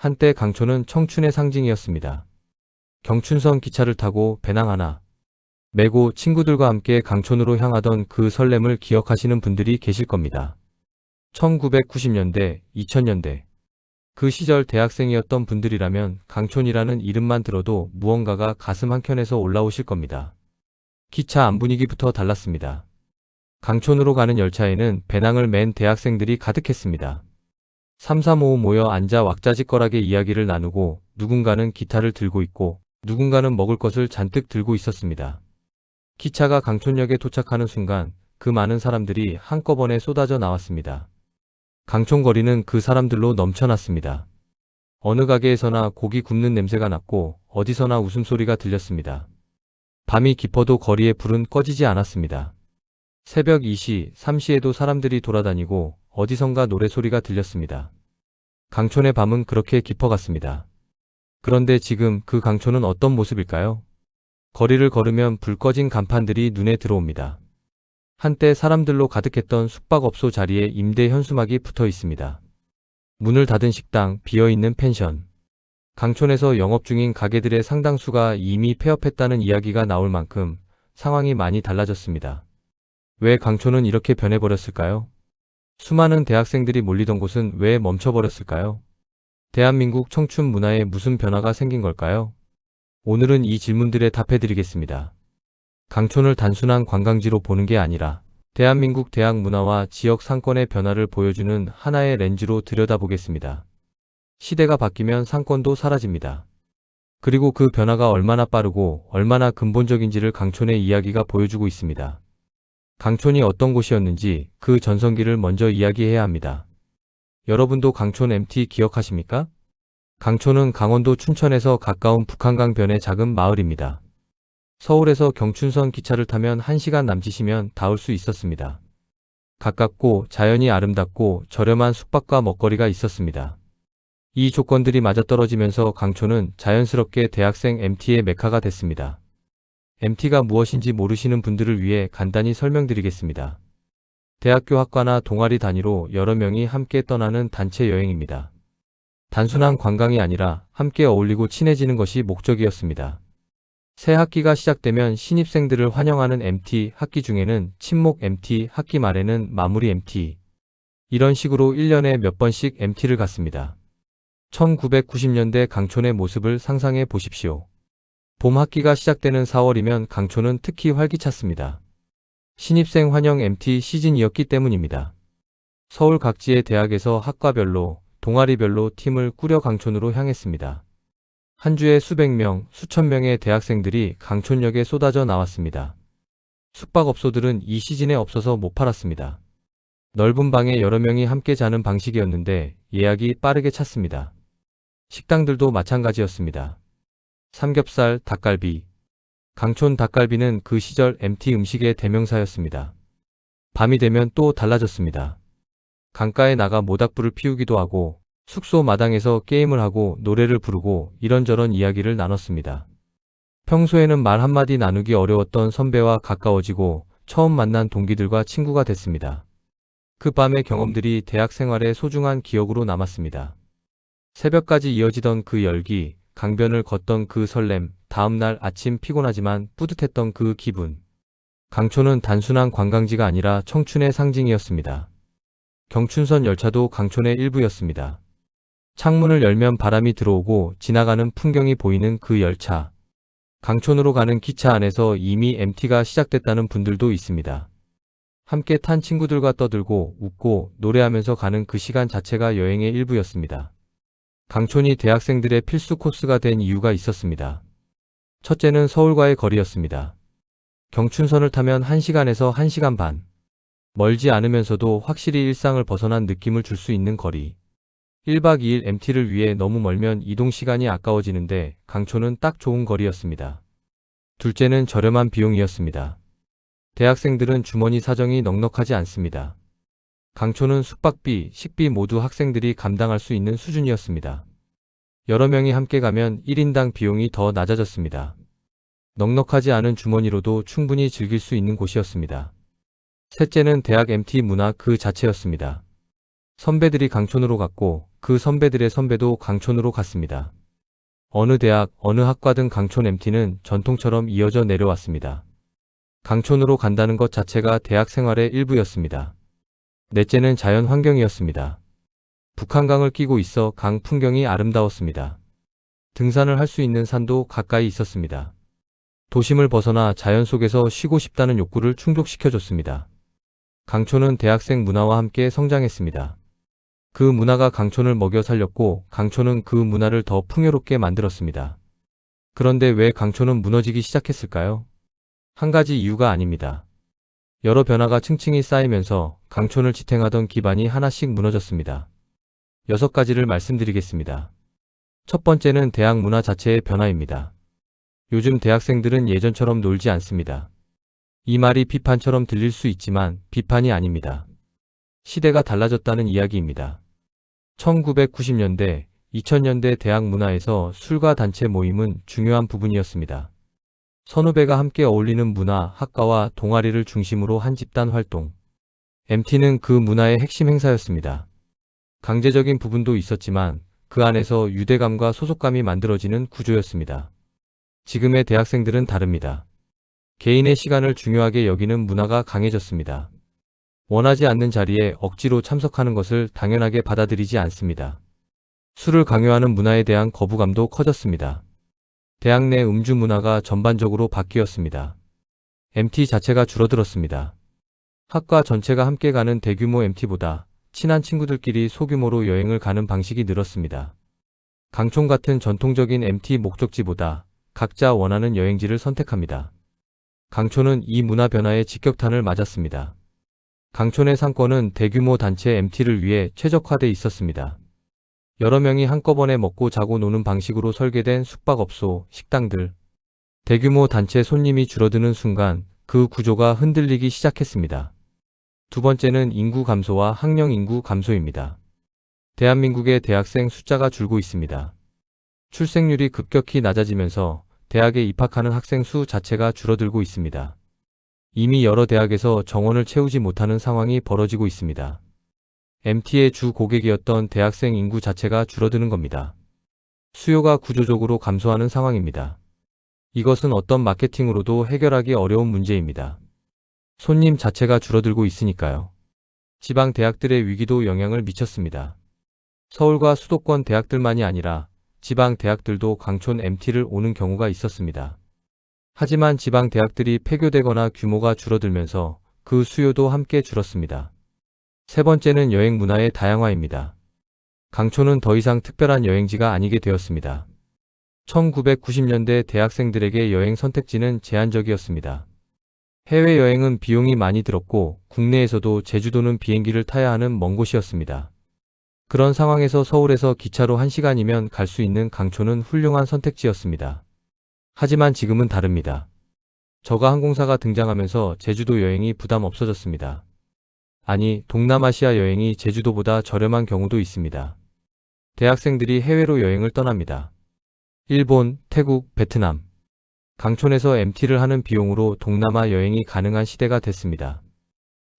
한때 강촌은 청춘의 상징이었습니다. 경춘선 기차를 타고 배낭 하나 메고 친구들과 함께 강촌으로 향하던 그 설렘을 기억하시는 분들이 계실 겁니다. 1990년대, 2000년대. 그 시절 대학생이었던 분들이라면 강촌이라는 이름만 들어도 무언가가 가슴 한켠에서 올라오실 겁니다. 기차 안 분위기부터 달랐습니다. 강촌으로 가는 열차에는 배낭을 맨 대학생들이 가득했습니다. 335 모여 앉아 왁자지껄하게 이야기를 나누고 누군가는 기타를 들고 있고 누군가는 먹을 것을 잔뜩 들고 있었습니다. 기차가 강촌역에 도착하는 순간 그 많은 사람들이 한꺼번에 쏟아져 나왔습니다. 강촌거리는 그 사람들로 넘쳐났습니다. 어느 가게에서나 고기 굽는 냄새가 났고 어디서나 웃음소리가 들렸습니다. 밤이 깊어도 거리의 불은 꺼지지 않았습니다. 새벽 2시, 3시에도 사람들이 돌아다니고 어디선가 노래소리가 들렸습니다. 강촌의 밤은 그렇게 깊어갔습니다. 그런데 지금 그 강촌은 어떤 모습일까요? 거리를 걸으면 불 꺼진 간판들이 눈에 들어옵니다. 한때 사람들로 가득했던 숙박업소 자리에 임대 현수막이 붙어 있습니다. 문을 닫은 식당, 비어있는 펜션. 강촌에서 영업 중인 가게들의 상당수가 이미 폐업했다는 이야기가 나올 만큼 상황이 많이 달라졌습니다. 왜 강촌은 이렇게 변해버렸을까요? 수많은 대학생들이 몰리던 곳은 왜 멈춰버렸을까요? 대한민국 청춘 문화에 무슨 변화가 생긴 걸까요? 오늘은 이 질문들에 답해드리겠습니다. 강촌을 단순한 관광지로 보는 게 아니라 대한민국 대학 문화와 지역 상권의 변화를 보여주는 하나의 렌즈로 들여다보겠습니다. 시대가 바뀌면 상권도 사라집니다. 그리고 그 변화가 얼마나 빠르고 얼마나 근본적인지를 강촌의 이야기가 보여주고 있습니다. 강촌이 어떤 곳이었는지 그 전성기를 먼저 이야기해야 합니다. 여러분도 강촌 MT 기억하십니까? 강촌은 강원도 춘천에서 가까운 북한강변의 작은 마을입니다. 서울에서 경춘선 기차를 타면 1시간 남짓이면 닿을 수 있었습니다. 가깝고 자연이 아름답고 저렴한 숙박과 먹거리가 있었습니다. 이 조건들이 맞아떨어지면서 강촌은 자연스럽게 대학생 MT의 메카가 됐습니다. MT가 무엇인지 모르시는 분들을 위해 간단히 설명드리겠습니다. 대학교 학과나 동아리 단위로 여러 명이 함께 떠나는 단체 여행입니다. 단순한 관광이 아니라 함께 어울리고 친해지는 것이 목적이었습니다. 새 학기가 시작되면 신입생들을 환영하는 MT, 학기 중에는 친목 MT, 학기 말에는 마무리 MT. 이런 식으로 1년에 몇 번씩 MT를 갔습니다. 1990년대 강촌의 모습을 상상해 보십시오. 봄 학기가 시작되는 4월이면 강촌은 특히 활기찼습니다. 신입생 환영 MT 시즌이었기 때문입니다. 서울 각지의 대학에서 학과별로, 동아리별로 팀을 꾸려 강촌으로 향했습니다. 한 주에 수백 명, 수천 명의 대학생들이 강촌역에 쏟아져 나왔습니다. 숙박업소들은 이 시즌에 없어서 못 팔았습니다. 넓은 방에 여러 명이 함께 자는 방식이었는데 예약이 빠르게 찼습니다. 식당들도 마찬가지였습니다. 삼겹살, 닭갈비. 강촌 닭갈비는 그 시절 MT 음식의 대명사였습니다. 밤이 되면 또 달라졌습니다. 강가에 나가 모닥불을 피우기도 하고 숙소 마당에서 게임을 하고 노래를 부르고 이런저런 이야기를 나눴습니다. 평소에는 말 한마디 나누기 어려웠던 선배와 가까워지고 처음 만난 동기들과 친구가 됐습니다. 그 밤의 경험들이 대학 생활의 소중한 기억으로 남았습니다. 새벽까지 이어지던 그 열기, 강변을 걷던 그 설렘, 다음날 아침 피곤하지만 뿌듯했던 그 기분. 강촌은 단순한 관광지가 아니라 청춘의 상징이었습니다. 경춘선 열차도 강촌의 일부였습니다. 창문을 열면 바람이 들어오고 지나가는 풍경이 보이는 그 열차. 강촌으로 가는 기차 안에서 이미 MT가 시작됐다는 분들도 있습니다. 함께 탄 친구들과 떠들고 웃고 노래하면서 가는 그 시간 자체가 여행의 일부였습니다. 강촌이 대학생들의 필수 코스가 된 이유가 있었습니다. 첫째는 서울과의 거리였습니다. 경춘선을 타면 1시간에서 1시간 반. 멀지 않으면서도 확실히 일상을 벗어난 느낌을 줄 수 있는 거리. 1박 2일 MT를 위해 너무 멀면 이동시간이 아까워지는데 강촌은 딱 좋은 거리였습니다. 둘째는 저렴한 비용이었습니다. 대학생들은 주머니 사정이 넉넉하지 않습니다. 강촌은 숙박비, 식비 모두 학생들이 감당할 수 있는 수준이었습니다. 여러 명이 함께 가면 1인당 비용이 더 낮아졌습니다. 넉넉하지 않은 주머니로도 충분히 즐길 수 있는 곳이었습니다. 셋째는 대학 MT 문화 그 자체였습니다. 선배들이 강촌으로 갔고 그 선배들의 선배도 강촌으로 갔습니다. 어느 대학, 어느 학과 등 강촌 MT는 전통처럼 이어져 내려왔습니다. 강촌으로 간다는 것 자체가 대학 생활의 일부였습니다. 넷째는 자연 환경이었습니다. 북한강을 끼고 있어 강 풍경이 아름다웠습니다. 등산을 할 수 있는 산도 가까이 있었습니다. 도심을 벗어나 자연 속에서 쉬고 싶다는 욕구를 충족시켜줬습니다. 강촌은 대학생 문화와 함께 성장했습니다. 그 문화가 강촌을 먹여 살렸고 강촌은 그 문화를 더 풍요롭게 만들었습니다. 그런데 왜 강촌은 무너지기 시작했을까요? 한 가지 이유가 아닙니다. 여러 변화가 층층이 쌓이면서 강촌을 지탱하던 기반이 하나씩 무너졌습니다. 6가지를 말씀드리겠습니다. 첫 번째는 대학 문화 자체의 변화입니다. 요즘 대학생들은 예전처럼 놀지 않습니다. 이 말이 비판처럼 들릴 수 있지만 비판이 아닙니다. 시대가 달라졌다는 이야기입니다. 1990년대, 2000년대 대학 문화에서 술과 단체 모임은 중요한 부분이었습니다. 선후배가 함께 어울리는 문화, 학과와 동아리를 중심으로 한 집단 활동. MT는 그 문화의 핵심 행사였습니다. 강제적인 부분도 있었지만 그 안에서 유대감과 소속감이 만들어지는 구조였습니다. 지금의 대학생들은 다릅니다. 개인의 시간을 중요하게 여기는 문화가 강해졌습니다. 원하지 않는 자리에 억지로 참석하는 것을 당연하게 받아들이지 않습니다. 술을 강요하는 문화에 대한 거부감도 커졌습니다. 대학 내 음주 문화가 전반적으로 바뀌었습니다. MT 자체가 줄어들었습니다. 학과 전체가 함께 가는 대규모 MT보다 친한 친구들끼리 소규모로 여행을 가는 방식이 늘었습니다. 강촌 같은 전통적인 MT 목적지보다 각자 원하는 여행지를 선택합니다. 강촌은 이 문화 변화에 직격탄을 맞았습니다. 강촌의 상권은 대규모 단체 MT를 위해 최적화돼 있었습니다. 여러 명이 한꺼번에 먹고 자고 노는 방식으로 설계된 숙박업소, 식당들. 대규모 단체 손님이 줄어드는 순간 그 구조가 흔들리기 시작했습니다. 두 번째는 인구 감소와 학령 인구 감소입니다. 대한민국의 대학생 숫자가 줄고 있습니다. 출생률이 급격히 낮아지면서 대학에 입학하는 학생 수 자체가 줄어들고 있습니다. 이미 여러 대학에서 정원을 채우지 못하는 상황이 벌어지고 있습니다. MT의 주 고객이었던 대학생 인구 자체가 줄어드는 겁니다. 수요가 구조적으로 감소하는 상황입니다. 이것은 어떤 마케팅으로도 해결하기 어려운 문제입니다. 손님 자체가 줄어들고 있으니까요. 지방 대학들의 위기도 영향을 미쳤습니다. 서울과 수도권 대학들만이 아니라 지방 대학들도 강촌 MT를 오는 경우가 있었습니다. 하지만 지방 대학들이 폐교되거나 규모가 줄어들면서 그 수요도 함께 줄었습니다. 세 번째는 여행 문화의 다양화입니다. 강촌은 더 이상 특별한 여행지가 아니게 되었습니다. 1990년대 대학생들에게 여행 선택지는 제한적이었습니다. 해외여행은 비용이 많이 들었고 국내에서도 제주도는 비행기를 타야 하는 먼 곳이었습니다. 그런 상황에서 서울에서 기차로 1시간이면 갈 수 있는 강촌은 훌륭한 선택지였습니다. 하지만 지금은 다릅니다. 저가 항공사가 등장하면서 제주도 여행이 부담 없어졌습니다. 아니, 동남아시아 여행이 제주도보다 저렴한 경우도 있습니다. 대학생들이 해외로 여행을 떠납니다. 일본, 태국, 베트남. 강촌에서 MT를 하는 비용으로 동남아 여행이 가능한 시대가 됐습니다.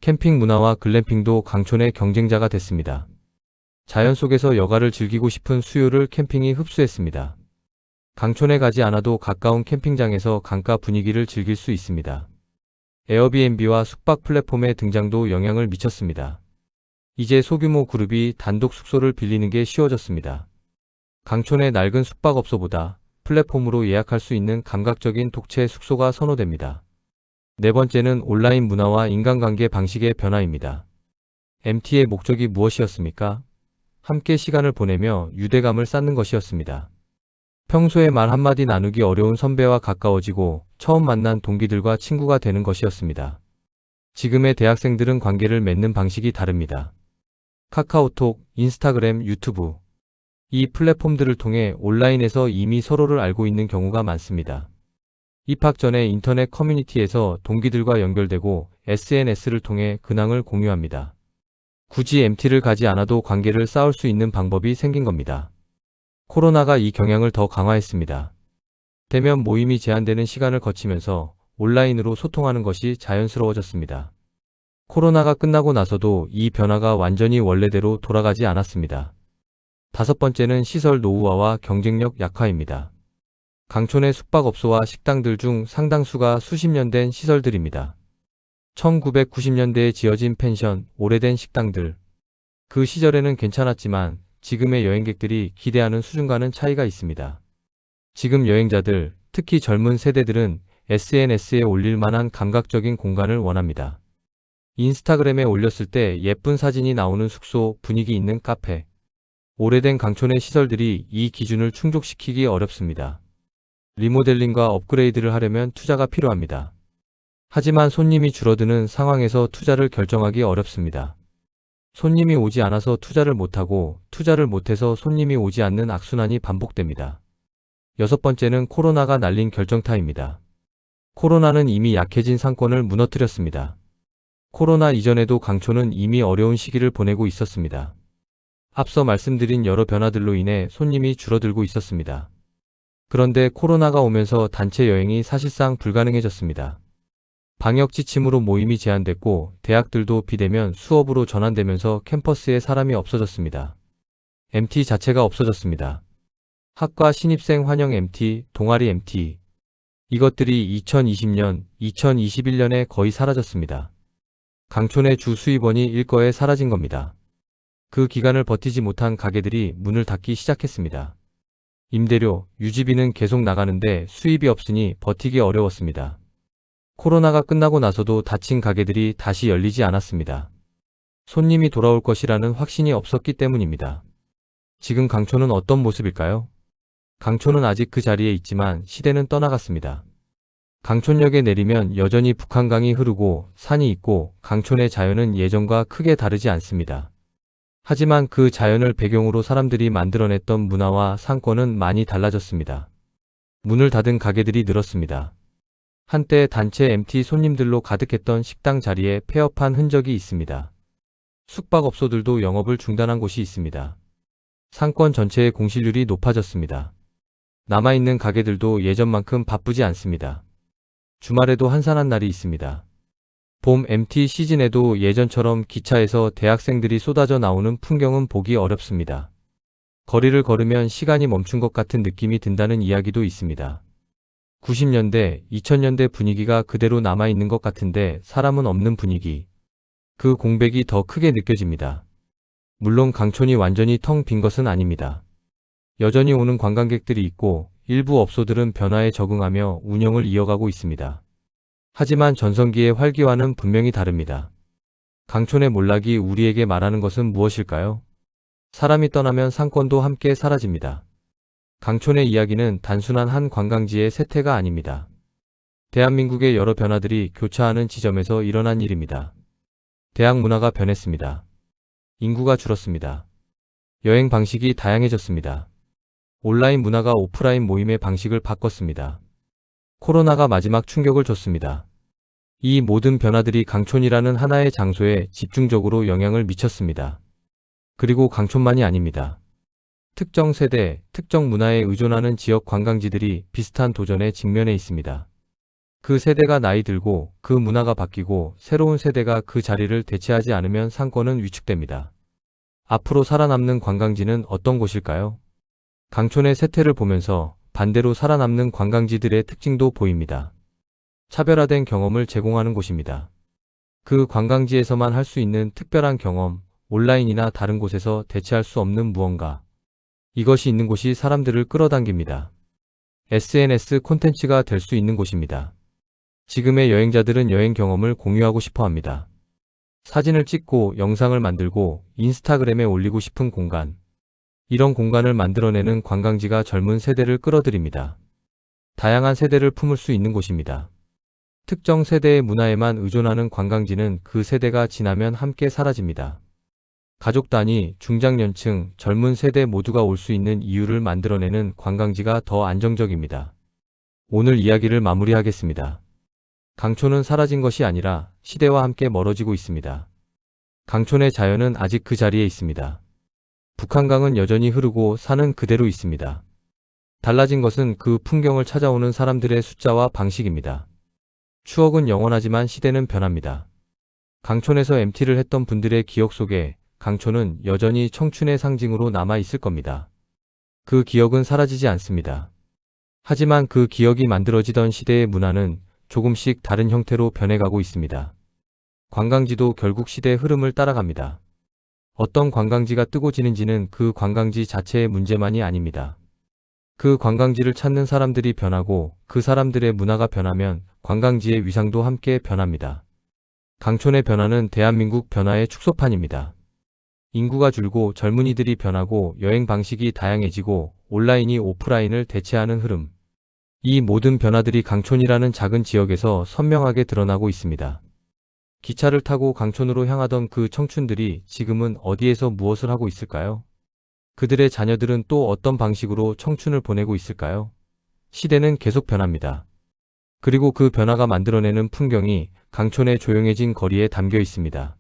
캠핑 문화와 글램핑도 강촌의 경쟁자가 됐습니다. 자연 속에서 여가를 즐기고 싶은 수요를 캠핑이 흡수했습니다. 강촌에 가지 않아도 가까운 캠핑장에서 강가 분위기를 즐길 수 있습니다. 에어비앤비와 숙박 플랫폼의 등장도 영향을 미쳤습니다. 이제 소규모 그룹이 단독 숙소를 빌리는 게 쉬워졌습니다. 강촌의 낡은 숙박업소보다 플랫폼으로 예약할 수 있는 감각적인 독채 숙소가 선호됩니다. 네 번째는 온라인 문화와 인간관계 방식의 변화입니다. MT의 목적이 무엇이었습니까? 함께 시간을 보내며 유대감을 쌓는 것이었습니다. 평소에 말 한마디 나누기 어려운 선배와 가까워지고 처음 만난 동기들과 친구가 되는 것이었습니다. 지금의 대학생들은 관계를 맺는 방식이 다릅니다. 카카오톡, 인스타그램, 유튜브. 이 플랫폼들을 통해 온라인에서 이미 서로를 알고 있는 경우가 많습니다. 입학 전에 인터넷 커뮤니티에서 동기들과 연결되고 SNS를 통해 근황을 공유합니다. 굳이 MT를 가지 않아도 관계를 쌓을 수 있는 방법이 생긴 겁니다. 코로나가 이 경향을 더 강화했습니다. 대면 모임이 제한되는 시간을 거치면서 온라인으로 소통하는 것이 자연스러워졌습니다. 코로나가 끝나고 나서도 이 변화가 완전히 원래대로 돌아가지 않았습니다. 다섯 번째는 시설 노후화와 경쟁력 약화입니다. 강촌의 숙박업소와 식당들 중 상당수가 수십 년 된 시설들입니다. 1990년대에 지어진 펜션, 오래된 식당들. 그 시절에는 괜찮았지만 지금의 여행객들이 기대하는 수준과는 차이가 있습니다. 지금 여행자들, 특히 젊은 세대들은 SNS에 올릴 만한 감각적인 공간을 원합니다. 인스타그램에 올렸을 때 예쁜 사진이 나오는 숙소, 분위기 있는 카페. 오래된 강촌의 시설들이 이 기준을 충족시키기 어렵습니다. 리모델링과 업그레이드를 하려면 투자가 필요합니다. 하지만 손님이 줄어드는 상황에서 투자를 결정하기 어렵습니다. 손님이 오지 않아서 투자를 못하고 투자를 못해서 손님이 오지 않는 악순환이 반복됩니다. 여섯 번째는 코로나가 날린 결정타입니다. 코로나는 이미 약해진 상권을 무너뜨렸습니다. 코로나 이전에도 강촌은 이미 어려운 시기를 보내고 있었습니다. 앞서 말씀드린 여러 변화들로 인해 손님이 줄어들고 있었습니다. 그런데 코로나가 오면서 단체 여행이 사실상 불가능해졌습니다. 방역 지침으로 모임이 제한됐고 대학들도 비대면 수업으로 전환되면서 캠퍼스에 사람이 없어졌습니다. MT 자체가 없어졌습니다. 학과 신입생 환영 MT, 동아리 MT. 이것들이 2020년, 2021년에 거의 사라졌습니다. 강촌의 주 수입원이 일거에 사라진 겁니다. 그 기간을 버티지 못한 가게들이 문을 닫기 시작했습니다. 임대료, 유지비는 계속 나가는데 수입이 없으니 버티기 어려웠습니다. 코로나가 끝나고 나서도 닫힌 가게들이 다시 열리지 않았습니다. 손님이 돌아올 것이라는 확신이 없었기 때문입니다. 지금 강촌은 어떤 모습일까요? 강촌은 아직 그 자리에 있지만 시대는 떠나갔습니다. 강촌역에 내리면 여전히 북한강이 흐르고 산이 있고 강촌의 자연은 예전과 크게 다르지 않습니다. 하지만 그 자연을 배경으로 사람들이 만들어냈던 문화와 상권은 많이 달라졌습니다. 문을 닫은 가게들이 늘었습니다. 한때 단체 MT 손님들로 가득했던 식당 자리에 폐업한 흔적이 있습니다. 숙박업소들도 영업을 중단한 곳이 있습니다. 상권 전체의 공실률이 높아졌습니다. 남아있는 가게들도 예전만큼 바쁘지 않습니다. 주말에도 한산한 날이 있습니다. 봄 MT 시즌에도 예전처럼 기차에서 대학생들이 쏟아져 나오는 풍경은 보기 어렵습니다. 거리를 걸으면 시간이 멈춘 것 같은 느낌이 든다는 이야기도 있습니다. 90년대, 2000년대 분위기가 그대로 남아있는 것 같은데 사람은 없는 분위기. 그 공백이 더 크게 느껴집니다. 물론 강촌이 완전히 텅 빈 것은 아닙니다. 여전히 오는 관광객들이 있고 일부 업소들은 변화에 적응하며 운영을 이어가고 있습니다. 하지만 전성기의 활기와는 분명히 다릅니다. 강촌의 몰락이 우리에게 말하는 것은 무엇일까요? 사람이 떠나면 상권도 함께 사라집니다. 강촌의 이야기는 단순한 한 관광지의 쇠퇴가 아닙니다. 대한민국의 여러 변화들이 교차하는 지점에서 일어난 일입니다. 대학 문화가 변했습니다. 인구가 줄었습니다. 여행 방식이 다양해졌습니다. 온라인 문화가 오프라인 모임의 방식을 바꿨습니다. 코로나가 마지막 충격을 줬습니다. 이 모든 변화들이 강촌이라는 하나의 장소에 집중적으로 영향을 미쳤습니다. 그리고 강촌만이 아닙니다. 특정 세대, 특정 문화에 의존하는 지역 관광지들이 비슷한 도전에 직면해 있습니다. 그 세대가 나이 들고 그 문화가 바뀌고 새로운 세대가 그 자리를 대체하지 않으면 상권은 위축됩니다. 앞으로 살아남는 관광지는 어떤 곳일까요? 강촌의 쇠퇴를 보면서 반대로 살아남는 관광지들의 특징도 보입니다. 차별화된 경험을 제공하는 곳입니다. 그 관광지에서만 할 수 있는 특별한 경험, 온라인이나 다른 곳에서 대체할 수 없는 무언가. 이것이 있는 곳이 사람들을 끌어당깁니다. SNS 콘텐츠가 될 수 있는 곳입니다. 지금의 여행자들은 여행 경험을 공유하고 싶어 합니다. 사진을 찍고 영상을 만들고 인스타그램에 올리고 싶은 공간. 이런 공간을 만들어내는 관광지가 젊은 세대를 끌어들입니다. 다양한 세대를 품을 수 있는 곳입니다. 특정 세대의 문화에만 의존하는 관광지는 그 세대가 지나면 함께 사라집니다. 가족 단위, 중장년층, 젊은 세대 모두가 올 수 있는 이유를 만들어내는 관광지가 더 안정적입니다. 오늘 이야기를 마무리하겠습니다. 강촌은 사라진 것이 아니라 시대와 함께 멀어지고 있습니다. 강촌의 자연은 아직 그 자리에 있습니다. 북한강은 여전히 흐르고 산은 그대로 있습니다. 달라진 것은 그 풍경을 찾아오는 사람들의 숫자와 방식입니다. 추억은 영원하지만 시대는 변합니다. 강촌에서 MT를 했던 분들의 기억 속에 강촌은 여전히 청춘의 상징으로 남아 있을 겁니다. 그 기억은 사라지지 않습니다. 하지만 그 기억이 만들어지던 시대의 문화는 조금씩 다른 형태로 변해가고 있습니다. 관광지도 결국 시대의 흐름을 따라갑니다. 어떤 관광지가 뜨고 지는지는 그 관광지 자체의 문제만이 아닙니다. 그 관광지를 찾는 사람들이 변하고 그 사람들의 문화가 변하면 관광지의 위상도 함께 변합니다. 강촌의 변화는 대한민국 변화의 축소판입니다. 인구가 줄고 젊은이들이 변하고 여행 방식이 다양해지고 온라인이 오프라인을 대체하는 흐름. 이 모든 변화들이 강촌이라는 작은 지역에서 선명하게 드러나고 있습니다. 기차를 타고 강촌으로 향하던 그 청춘들이 지금은 어디에서 무엇을 하고 있을까요? 그들의 자녀들은 또 어떤 방식으로 청춘을 보내고 있을까요? 시대는 계속 변합니다. 그리고 그 변화가 만들어내는 풍경이 강촌의 조용해진 거리에 담겨 있습니다.